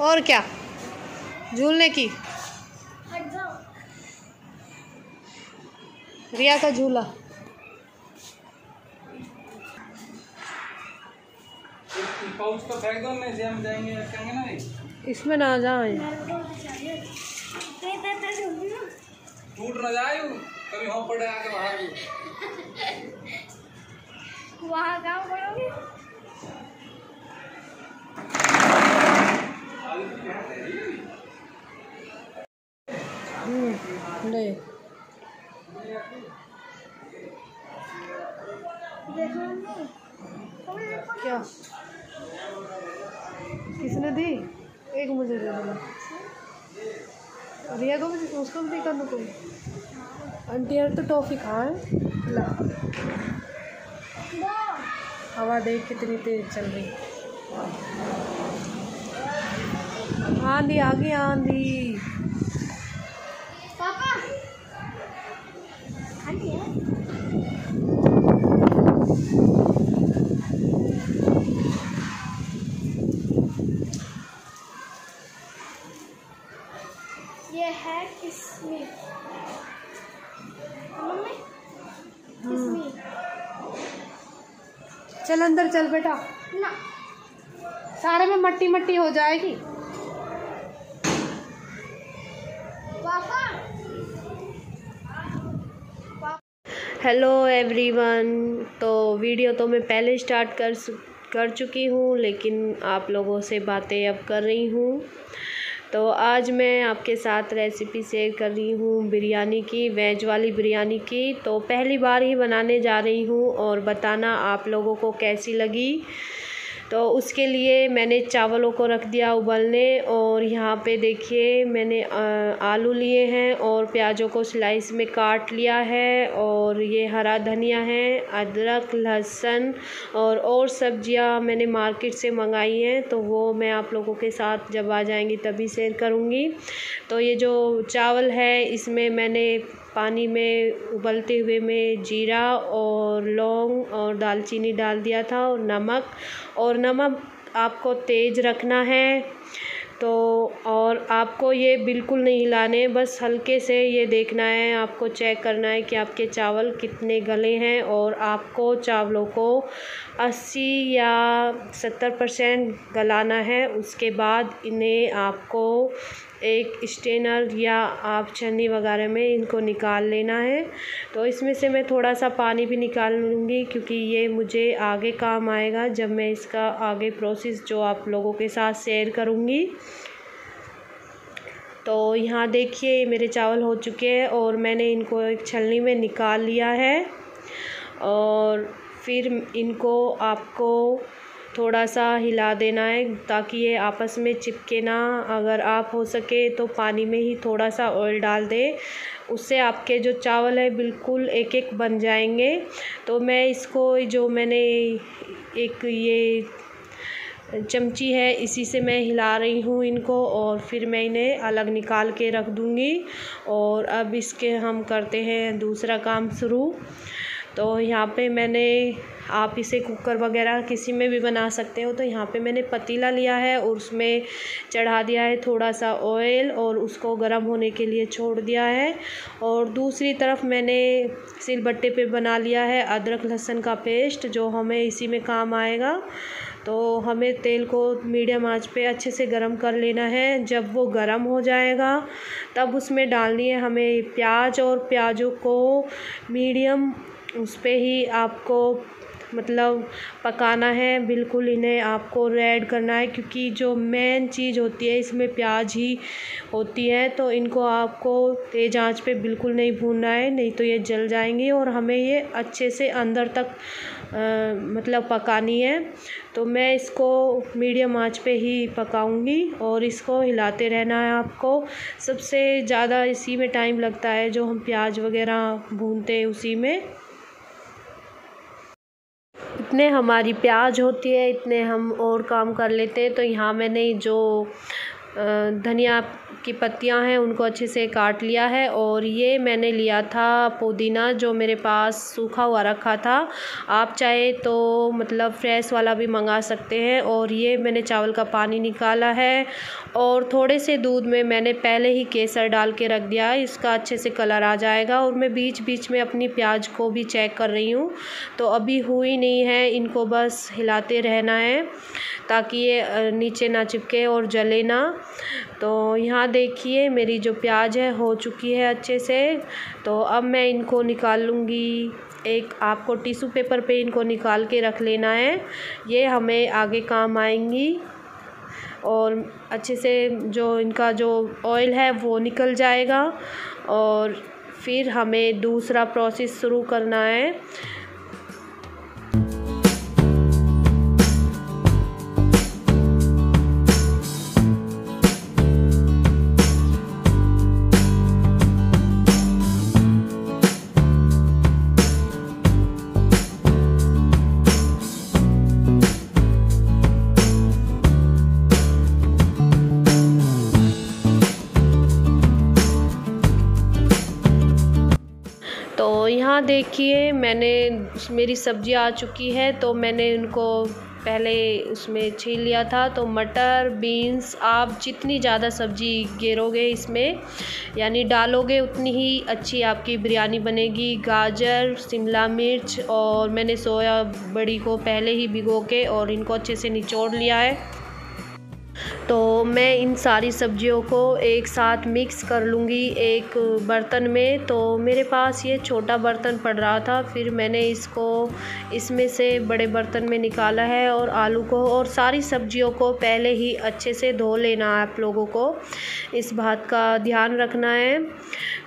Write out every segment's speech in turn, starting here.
और क्या झूलने की। रिया का झूला। पाउच तो फेंक दो, में से हम जाएंगे रखेंगे ना। इसमें ना जाए, टूट ना जाए, कभी हो पड़े आके बाहर वहाँ काम करोगे। नहीं क्या किसने दी? एक मुझे दे देना, रिया को भी, उसको भी दी, कन्नू को भी। आंटी यार तो टॉफ़ी खाए। हवा देख कितनी तेज चल रही। आंधी आ गई, आंधी। पापा आंटी है। ये है किसमिस। मम्मी किसमिस। चल अंदर चल बेटा, ना सारे में मट्टी मट्टी हो जाएगी। पापा हेलो एवरीवन। तो वीडियो तो मैं पहले स्टार्ट कर चुकी हूँ, लेकिन आप लोगों से बातें अब कर रही हूँ। तो आज मैं आपके साथ रेसिपी शेयर कर रही हूँ बिरयानी की, वेज वाली बिरयानी की। तो पहली बार ही बनाने जा रही हूँ और बताना आप लोगों को कैसी लगी। तो उसके लिए मैंने चावलों को रख दिया उबलने, और यहाँ पे देखिए मैंने आलू लिए हैं और प्याज़ों को स्लाइस में काट लिया है, और ये हरा धनिया है, अदरक, लहसुन और सब्जियाँ मैंने मार्केट से मंगाई हैं। तो वो मैं आप लोगों के साथ जब आ जाएंगी तभी शेयर करूँगी। तो ये जो चावल है इसमें मैंने पानी में उबलते हुए में जीरा और लौंग और दालचीनी डाल दिया था, और नमक आपको तेज़ रखना है। तो और आपको ये बिल्कुल नहीं हिलाने, बस हल्के से ये देखना है, आपको चेक करना है कि आपके चावल कितने गले हैं। और आपको चावलों को 80 या 70% गलाना है। उसके बाद इन्हें आपको एक स्ट्रेनर या आप छन्नी वगैरह में इनको निकाल लेना है। तो इसमें से मैं थोड़ा सा पानी भी निकाल लूँगी, क्योंकि ये मुझे आगे काम आएगा जब मैं इसका आगे प्रोसेस जो आप लोगों के साथ शेयर करूँगी। तो यहाँ देखिए मेरे चावल हो चुके हैं और मैंने इनको एक छलनी में निकाल लिया है। और फिर इनको आपको थोड़ा सा हिला देना है ताकि ये आपस में चिपके ना। अगर आप हो सके तो पानी में ही थोड़ा सा ऑयल डाल दें, उससे आपके जो चावल है बिल्कुल एक एक बन जाएंगे। तो मैं इसको जो मैंने एक ये चमची है इसी से मैं हिला रही हूँ इनको, और फिर मैं इन्हें अलग निकाल के रख दूँगी। और अब इसके हम करते हैं दूसरा काम शुरू। तो यहाँ पे मैंने, आप इसे कुकर वगैरह किसी में भी बना सकते हो। तो यहाँ पे मैंने पतीला लिया है और उसमें चढ़ा दिया है थोड़ा सा ऑयल और उसको गर्म होने के लिए छोड़ दिया है। और दूसरी तरफ मैंने सिलबट्टे पे बना लिया है अदरक लहसुन का पेस्ट, जो हमें इसी में काम आएगा। तो हमें तेल को मीडियम आंच पे अच्छे से गरम कर लेना है। जब वो गरम हो जाएगा तब उसमें डालनी है हमें प्याज, और प्याज़ों को मीडियम उस पे ही आपको मतलब पकाना है, बिल्कुल इन्हें आपको रेड करना है, क्योंकि जो मेन चीज़ होती है इसमें प्याज ही होती है। तो इनको आपको तेज़ आंच पे बिल्कुल नहीं भूनना है, नहीं तो ये जल जाएंगी। और हमें ये अच्छे से अंदर तक मतलब पकानी है। तो मैं इसको मीडियम आंच पे ही पकाऊंगी और इसको हिलाते रहना है आपको। सबसे ज़्यादा इसी में टाइम लगता है, जो हम प्याज वगैरह भूनते हैं उसी में। इतने हमारी प्याज होती है इतने हम और काम कर लेते हैं। तो यहाँ मैंने जो धनिया की पत्तियां हैं उनको अच्छे से काट लिया है। और ये मैंने लिया था पुदीना, जो मेरे पास सूखा हुआ रखा था। आप चाहे तो मतलब फ्रेश वाला भी मंगा सकते हैं। और ये मैंने चावल का पानी निकाला है और थोड़े से दूध में मैंने पहले ही केसर डाल के रख दिया है, इसका अच्छे से कलर आ जाएगा। और मैं बीच बीच में अपनी प्याज को भी चेक कर रही हूँ, तो अभी हुई नहीं है, इनको बस हिलाते रहना है ताकि ये नीचे ना चिपके और जले ना। तो यहाँ देखिए मेरी जो प्याज है हो चुकी है अच्छे से। तो अब मैं इनको निकाल लूँगी। एक आपको टिश्यू पेपर पे इनको निकाल के रख लेना है, ये हमें आगे काम आएंगी। और अच्छे से जो इनका जो ऑयल है वो निकल जाएगा और फिर हमें दूसरा प्रोसेस शुरू करना है। तो यहाँ देखिए मेरी सब्ज़ी आ चुकी है, तो मैंने उनको पहले उसमें छील लिया था। तो मटर, बीन्स, आप जितनी ज़्यादा सब्ज़ी गेरोगे इसमें यानी डालोगे उतनी ही अच्छी आपकी बिरयानी बनेगी। गाजर, शिमला मिर्च और मैंने सोया बड़ी को पहले ही भिगो के और इनको अच्छे से निचोड़ लिया है। तो मैं इन सारी सब्जियों को एक साथ मिक्स कर लूँगी एक बर्तन में। तो मेरे पास ये छोटा बर्तन पड़ रहा था, फिर मैंने इसको इसमें से बड़े बर्तन में निकाला है। और आलू को और सारी सब्जियों को पहले ही अच्छे से धो लेना है, आप लोगों को इस बात का ध्यान रखना है।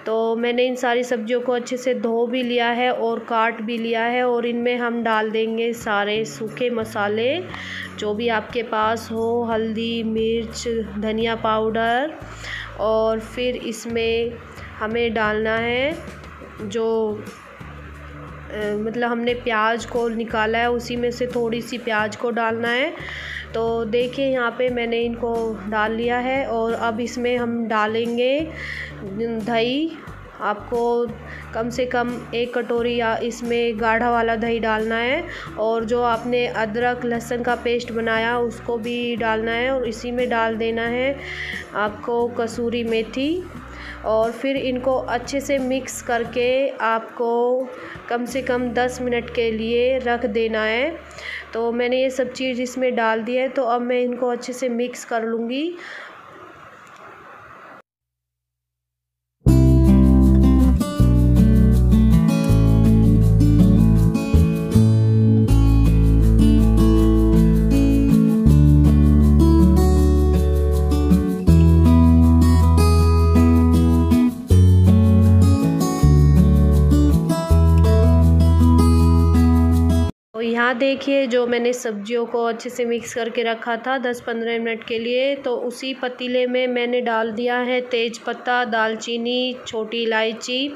तो मैंने इन सारी सब्जियों को अच्छे से धो भी लिया है और काट भी लिया है। और इनमें हम डाल देंगे सारे सूखे मसाले जो भी आपके पास हो, हल्दी, मिर्च, धनिया पाउडर। और फिर इसमें हमें डालना है जो मतलब हमने प्याज को निकाला है उसी में से थोड़ी सी प्याज को डालना है। तो देखिए यहाँ पे मैंने इनको डाल लिया है। और अब इसमें हम डालेंगे दही। आपको कम से कम 1 कटोरी या इसमें गाढ़ा वाला दही डालना है। और जो आपने अदरक लहसुन का पेस्ट बनाया उसको भी डालना है। और इसी में डाल देना है आपको कसूरी मेथी। और फिर इनको अच्छे से मिक्स करके आपको कम से कम 10 मिनट के लिए रख देना है। तो मैंने ये सब चीज़ इसमें डाल दी है, तो अब मैं इनको अच्छे से मिक्स कर लूँगी। यहाँ देखिए जो मैंने सब्जियों को अच्छे से मिक्स करके रखा था 10-15 मिनट के लिए, तो उसी पतीले में मैंने डाल दिया है तेज पत्ता, दालचीनी, छोटी इलायची।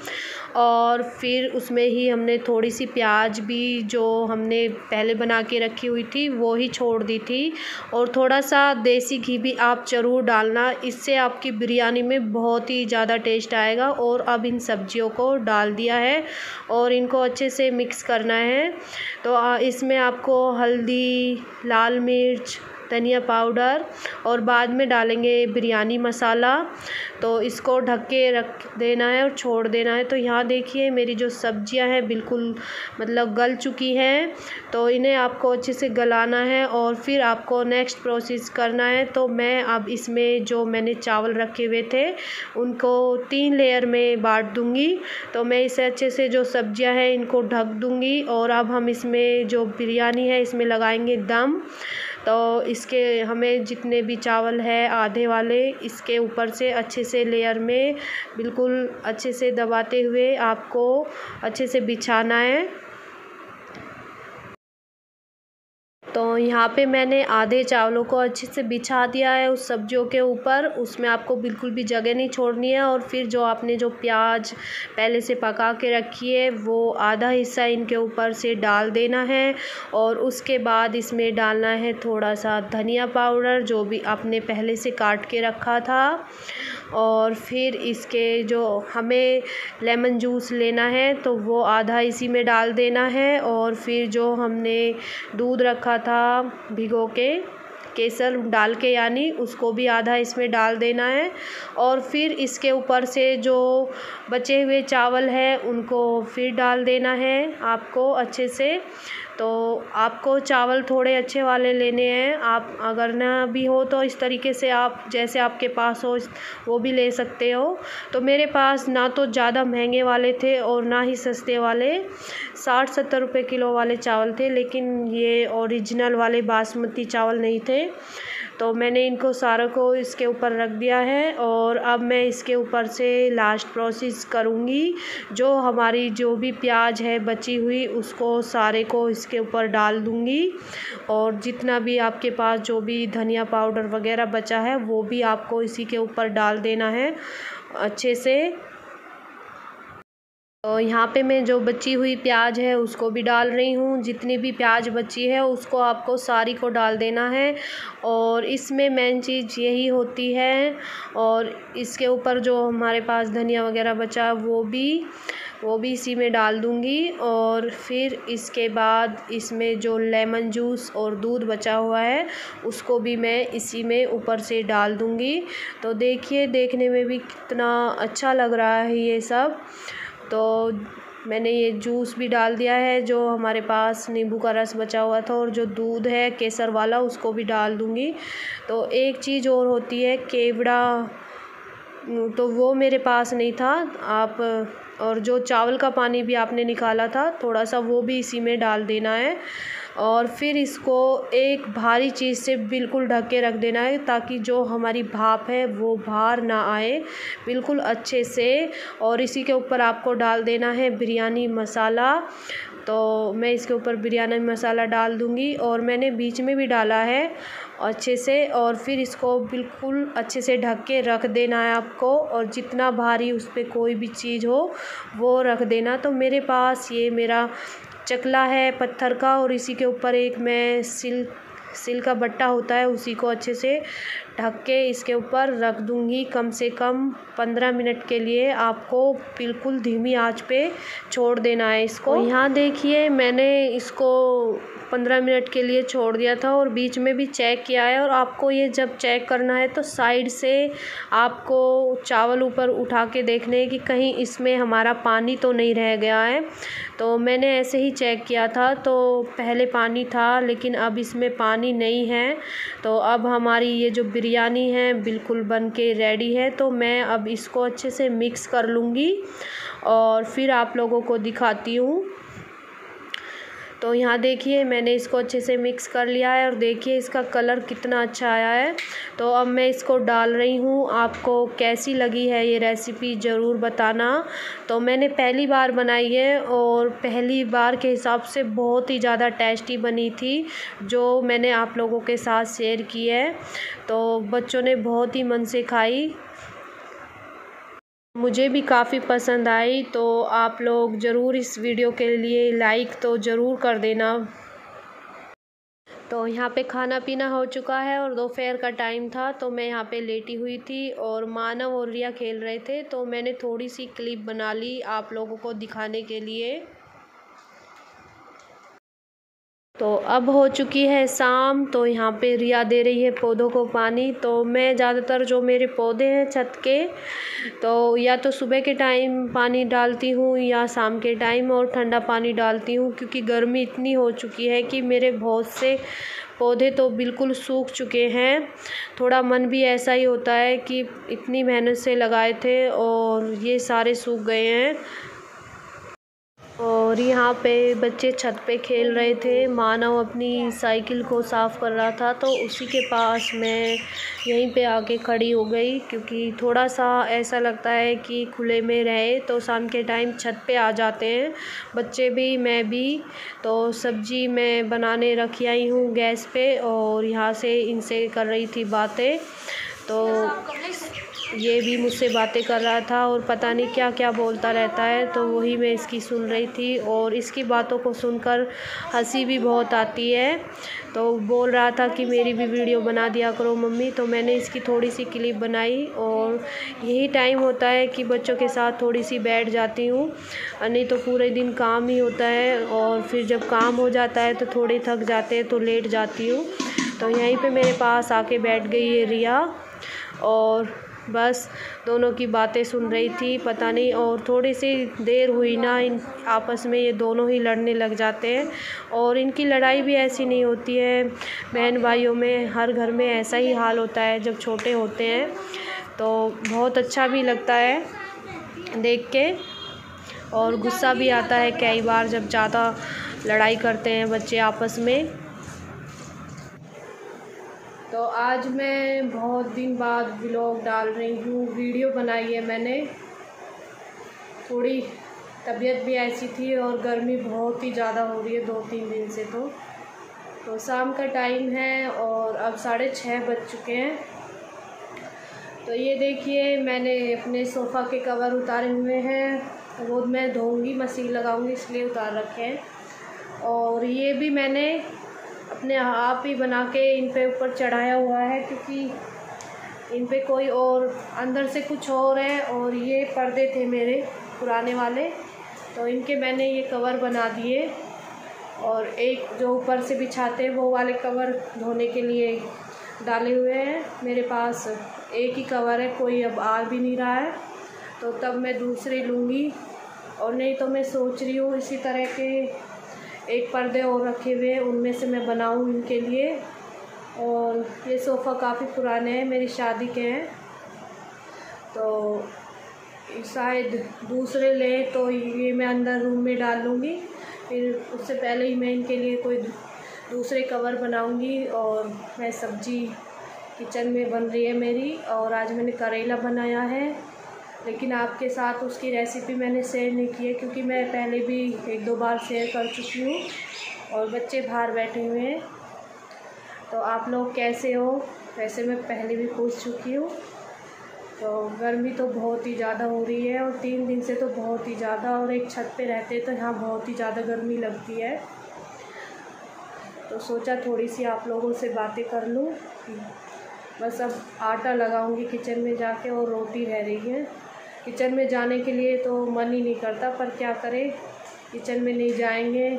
और फिर उसमें ही हमने थोड़ी सी प्याज भी जो हमने पहले बना के रखी हुई थी वो ही छोड़ दी थी। और थोड़ा सा देसी घी भी आप ज़रूर डालना, इससे आपकी बिरयानी में बहुत ही ज़्यादा टेस्ट आएगा। और अब इन सब्जियों को डाल दिया है और इनको अच्छे से मिक्स करना है। तो इसमें आपको हल्दी, लाल मिर्च, धनिया पाउडर और बाद में डालेंगे बिरयानी मसाला। तो इसको ढक के रख देना है और छोड़ देना है। तो यहाँ देखिए मेरी जो सब्जियां हैं बिल्कुल मतलब गल चुकी हैं। तो इन्हें आपको अच्छे से गलाना है और फिर आपको नेक्स्ट प्रोसेस करना है। तो मैं अब इसमें जो मैंने चावल रखे हुए थे उनको 3 लेयर में बांट दूँगी। तो मैं इसे अच्छे से जो सब्जियां हैं इनको ढक दूँगी। और अब हम इसमें जो बिरयानी है इसमें लगाएंगे दम। तो इसके हमें जितने भी चावल है आधे वाले इसके ऊपर से अच्छे से लेयर में बिल्कुल अच्छे से दबाते हुए आपको अच्छे से बिछाना है। तो यहाँ पे मैंने आधे चावलों को अच्छे से बिछा दिया है उस सब्जियों के ऊपर। उसमें आपको बिल्कुल भी जगह नहीं छोड़नी है। और फिर जो आपने जो प्याज पहले से पका के रखी है वो आधा हिस्सा इनके ऊपर से डाल देना है। और उसके बाद इसमें डालना है थोड़ा सा धनिया पाउडर जो भी आपने पहले से काट के रखा था। और फिर इसके जो हमें लेमन जूस लेना है तो वो आधा इसी में डाल देना है। और फिर जो हमने दूध रखा था भिगो के केसर डाल के यानी उसको भी आधा इसमें डाल देना है। और फिर इसके ऊपर से जो बचे हुए चावल हैं उनको फिर डाल देना है आपको अच्छे से। तो आपको चावल थोड़े अच्छे वाले लेने हैं। आप अगर ना भी हो तो इस तरीके से आप जैसे आपके पास हो वो भी ले सकते हो। तो मेरे पास ना तो ज़्यादा महंगे वाले थे और ना ही सस्ते वाले 60-70 रुपए किलो वाले चावल थे, लेकिन ये ओरिजिनल वाले बासमती चावल नहीं थे। तो मैंने इनको सारा को इसके ऊपर रख दिया है। और अब मैं इसके ऊपर से लास्ट प्रोसेस करूँगी। जो हमारी जो भी प्याज है बची हुई उसको सारे को इसके ऊपर डाल दूँगी। और जितना भी आपके पास जो भी धनिया पाउडर वगैरह बचा है वो भी आपको इसी के ऊपर डाल देना है अच्छे से। तो यहाँ पे मैं जो बची हुई प्याज है उसको भी डाल रही हूँ। जितनी भी प्याज बची है उसको आपको सारी को डाल देना है। और इसमें मेन चीज़ यही होती है। और इसके ऊपर जो हमारे पास धनिया वगैरह बचा वो भी इसी में डाल दूँगी। और फिर इसके बाद इसमें जो लेमन जूस और दूध बचा हुआ है उसको भी मैं इसी में ऊपर से डाल दूँगी। तो देखिए देखने में भी कितना अच्छा लग रहा है ये सब। तो मैंने ये जूस भी डाल दिया है जो हमारे पास नींबू का रस बचा हुआ था। और जो दूध है केसर वाला उसको भी डाल दूँगी। तो एक चीज़ और होती है केवड़ा, तो वो मेरे पास नहीं था। आप और जो चावल का पानी भी आपने निकाला था थोड़ा सा वो भी इसी में डाल देना है। और फिर इसको एक भारी चीज़ से बिल्कुल ढक के रख देना है ताकि जो हमारी भाप है वो बाहर ना आए बिल्कुल अच्छे से। और इसी के ऊपर आपको डाल देना है बिरयानी मसाला। तो मैं इसके ऊपर बिरयानी मसाला डाल दूँगी और मैंने बीच में भी डाला है अच्छे से। और फिर इसको बिल्कुल अच्छे से ढक के रख देना है आपको। और जितना भारी उस पर कोई भी चीज़ हो वो रख देना। तो मेरे पास ये मेरा चकला है पत्थर का और इसी के ऊपर एक मैं सिल का बट्टा होता है उसी को अच्छे से ढक के इसके ऊपर रख दूँगी। कम से कम 15 मिनट के लिए आपको बिल्कुल धीमी आंच पे छोड़ देना है इसको। यहाँ देखिए मैंने इसको 15 मिनट के लिए छोड़ दिया था और बीच में भी चेक किया है। और आपको ये जब चेक करना है तो साइड से आपको चावल ऊपर उठा के देखने कि कहीं इसमें हमारा पानी तो नहीं रह गया है। तो मैंने ऐसे ही चेक किया था तो पहले पानी था लेकिन अब इसमें पानी नहीं है। तो अब हमारी ये जो बिरयानी है बिल्कुल बन के रेडी है। तो मैं अब इसको अच्छे से मिक्स कर लूँगी और फिर आप लोगों को दिखाती हूँ। तो यहाँ देखिए मैंने इसको अच्छे से मिक्स कर लिया है और देखिए इसका कलर कितना अच्छा आया है। तो अब मैं इसको डाल रही हूँ। आपको कैसी लगी है ये रेसिपी ज़रूर बताना। तो मैंने पहली बार बनाई है और पहली बार के हिसाब से बहुत ही ज़्यादा टेस्टी बनी थी जो मैंने आप लोगों के साथ शेयर की है। तो बच्चों ने बहुत ही मन से खाई, मुझे भी काफ़ी पसंद आई। तो आप लोग ज़रूर इस वीडियो के लिए लाइक तो ज़रूर कर देना। तो यहाँ पे खाना पीना हो चुका है और दोपहर का टाइम था। तो मैं यहाँ पे लेटी हुई थी और मानव और रिया खेल रहे थे। तो मैंने थोड़ी सी क्लिप बना ली आप लोगों को दिखाने के लिए। तो अब हो चुकी है शाम। तो यहाँ पे रिया दे रही है पौधों को पानी। तो मैं ज़्यादातर जो मेरे पौधे हैं छत के तो या तो सुबह के टाइम पानी डालती हूँ या शाम के टाइम और ठंडा पानी डालती हूँ क्योंकि गर्मी इतनी हो चुकी है कि मेरे बहुत से पौधे तो बिल्कुल सूख चुके हैं। थोड़ा मन भी ऐसा ही होता है कि इतनी मेहनत से लगाए थे और ये सारे सूख गए हैं। और यहाँ पे बच्चे छत पे खेल रहे थे। मानव अपनी साइकिल को साफ़ कर रहा था, तो उसी के पास मैं यहीं पे आके खड़ी हो गई, क्योंकि थोड़ा सा ऐसा लगता है कि खुले में रहे तो शाम के टाइम छत पे आ जाते हैं बच्चे भी, मैं भी। तो सब्ज़ी मैं बनाने रखी आई हूँ गैस पे, और यहाँ से इनसे कर रही थी बातें। तो ये भी मुझसे बातें कर रहा था और पता नहीं क्या क्या बोलता रहता है, तो वही मैं इसकी सुन रही थी। और इसकी बातों को सुनकर हंसी भी बहुत आती है। तो बोल रहा था कि मेरी भी वीडियो बना दिया करो मम्मी, तो मैंने इसकी थोड़ी सी क्लिप बनाई। और यही टाइम होता है कि बच्चों के साथ थोड़ी सी बैठ जाती हूँ, नहीं तो पूरे दिन काम ही होता है। और फिर जब काम हो जाता है तो थोड़े थक जाते हैं तो लेट जाती हूँ। तो यहीं पे मेरे पास आके बैठ गई है रिया, और बस दोनों की बातें सुन रही थी। पता नहीं, और थोड़ी सी देर हुई ना, इन आपस में ये दोनों ही लड़ने लग जाते हैं। और इनकी लड़ाई भी ऐसी नहीं होती है, बहन भाइयों में हर घर में ऐसा ही हाल होता है जब छोटे होते हैं। तो बहुत अच्छा भी लगता है देख के, और गुस्सा भी आता है कई बार जब ज़्यादा लड़ाई करते हैं बच्चे आपस में। तो आज मैं बहुत दिन बाद व्लॉग डाल रही हूँ, वीडियो बनाई है मैंने। थोड़ी तबीयत भी ऐसी थी और गर्मी बहुत ही ज़्यादा हो रही है 2-3 दिन से। तो शाम का टाइम है और अब 6:30 बज चुके हैं। तो ये देखिए, मैंने अपने सोफ़ा के कवर उतारे हुए हैं, वो मैं धोऊंगी, मशीन लगाऊंगी, इसलिए उतार रखे हैं। और ये भी मैंने अपने आप ही बना के इन पे ऊपर चढ़ाया हुआ है, क्योंकि इन पे कोई और अंदर से कुछ और है। और ये पर्दे थे मेरे पुराने वाले, तो इनके मैंने ये कवर बना दिए। और एक जो ऊपर से बिछाते हैं वो वाले कवर धोने के लिए डाले हुए हैं। मेरे पास एक ही कवर है, कोई अब आ भी नहीं रहा है, तो तब मैं दूसरे लूँगी। और नहीं तो मैं सोच रही हूँ इसी तरह के एक पर्दे और रखे हुए हैं, उनमें से मैं बनाऊँ इनके लिए। और ये सोफ़ा काफ़ी पुराने हैं, मेरी शादी के हैं, तो शायद दूसरे लें तो ये मैं अंदर रूम में डाल लूँगी। फिर उससे पहले ही मैं इनके लिए कोई दूसरे कवर बनाऊँगी। और मैं सब्ज़ी किचन में बन रही है मेरी, और आज मैंने करेला बनाया है, लेकिन आपके साथ उसकी रेसिपी मैंने शेयर नहीं की है, क्योंकि मैं पहले भी 1-2 बार शेयर कर चुकी हूँ। और बच्चे बाहर बैठे हुए हैं। तो आप लोग कैसे हो? वैसे मैं पहले भी पूछ चुकी हूँ। तो गर्मी तो बहुत ही ज़्यादा हो रही है, और 3 दिन से तो बहुत ही ज़्यादा। और एक छत पे रहते हैं तो यहाँ बहुत ही ज़्यादा गर्मी लगती है। तो सोचा थोड़ी सी आप लोगों से बातें कर लूँ। बस अब आटा लगाऊंगी किचन में जाके, और रोटी रह रही है। किचन में जाने के लिए तो मन ही नहीं करता, पर क्या करें, किचन में नहीं जाएंगे,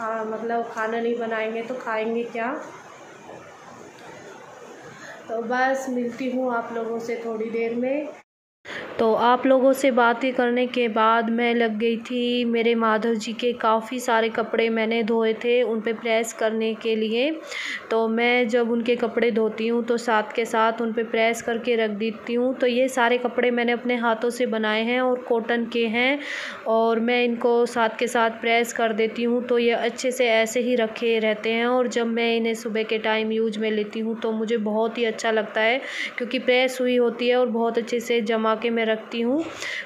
मतलब खाना नहीं बनाएंगे तो खाएंगे क्या। तो बस मिलती हूँ आप लोगों से थोड़ी देर में। तो आप लोगों से बातें करने के बाद मैं लग गई थी, मेरे माधव जी के काफ़ी सारे कपड़े मैंने धोए थे उन पे प्रेस करने के लिए। तो मैं जब उनके कपड़े धोती हूँ तो साथ के साथ उन पे प्रेस करके रख देती हूँ। तो ये सारे कपड़े मैंने अपने हाथों से बनाए हैं और कॉटन के हैं, और मैं इनको साथ के साथ प्रेस कर देती हूँ, तो ये अच्छे से ऐसे ही रखे रहते हैं। और जब मैं इन्हें सुबह के टाइम यूज में लेती हूँ तो मुझे बहुत ही अच्छा लगता है, क्योंकि प्रेस हुई होती है और बहुत अच्छे से जमा के मैं रखती हूँ।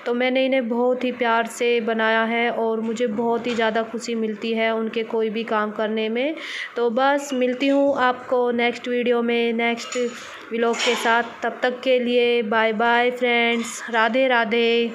तो मैंने इन्हें बहुत ही प्यार से बनाया है, और मुझे बहुत ही ज़्यादा खुशी मिलती है उनके कोई भी काम करने में। तो बस मिलती हूँ आपको नेक्स्ट वीडियो में, नेक्स्ट व्लॉग के साथ। तब तक के लिए bye bye friends, Radhe Radhe.